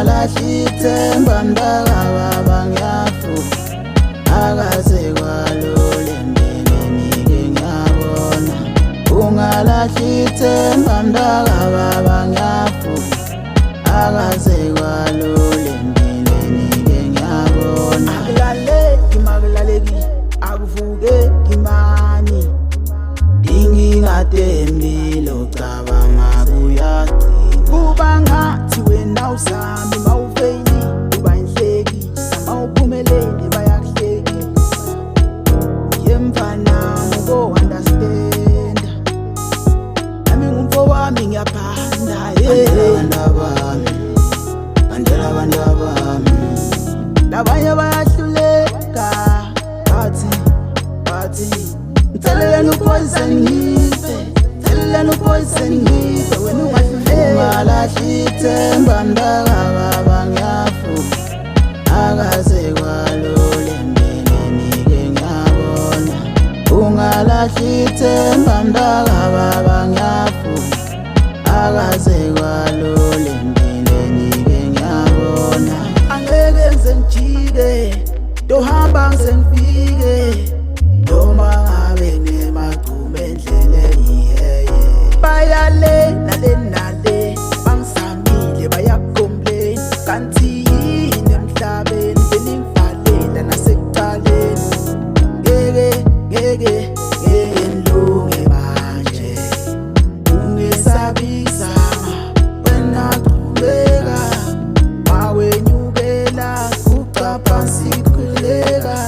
ungalahli ithemba mntakababa ngiyavuka akaze kwalula empilweni ke ngiyabona ungalahli ithemba mntakababa ngiyavuka akaze kwalula empilweni ke ngiyabona akulaleki makulaleki akuvukeki mani ingingadembile ucabanga kuyagcina kuba ngathi wena usami mawufeyili uba inhlekisa mawuphumelele bayakuhlekisa yemfanami uko-understanda nami ngumfowami ngiyaphanda bandela abantu abami labanye bayahluleka bathi theleleni upoison ngife theleleni upoison ngife wena ungahluleka ungalahli ithemba mntakababa ngiyavuka akaze kwalula empilweni ke ngiyabona ungalahli ithemba mntakababa ngiyavuka akaze kwalula empilweni ke ngiyabona angeke ngize ngijike ndohamba ngize ngifike noma ngabe nemacume endleleni yeye bayale nale nale bangisamile bayakomplain kanti yini emhlabeni benimvalela nasekuqaleni ngeke ngilunge manje ungesabisama wena qhubeka mawenyukela kuca phansi khuleka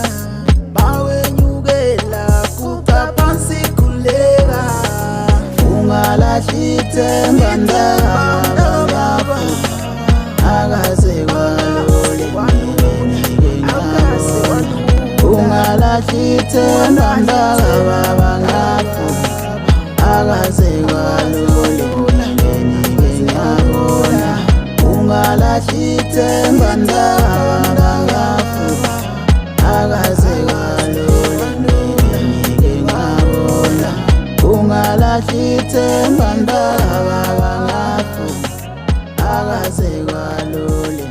ungalahli ithemba mntakababa akaze kwalula empilweni ke ngiyabona ungalahli ithemba mntakababa ngiyavuka akaze kwalula empilweni ke ngiyabona ungalahli ithemba mntakababa ngiyavuka akaze kwalula empilweni ke ngiyabona ungalahli ithemba mntakababa ngiyavuka akaze kwalula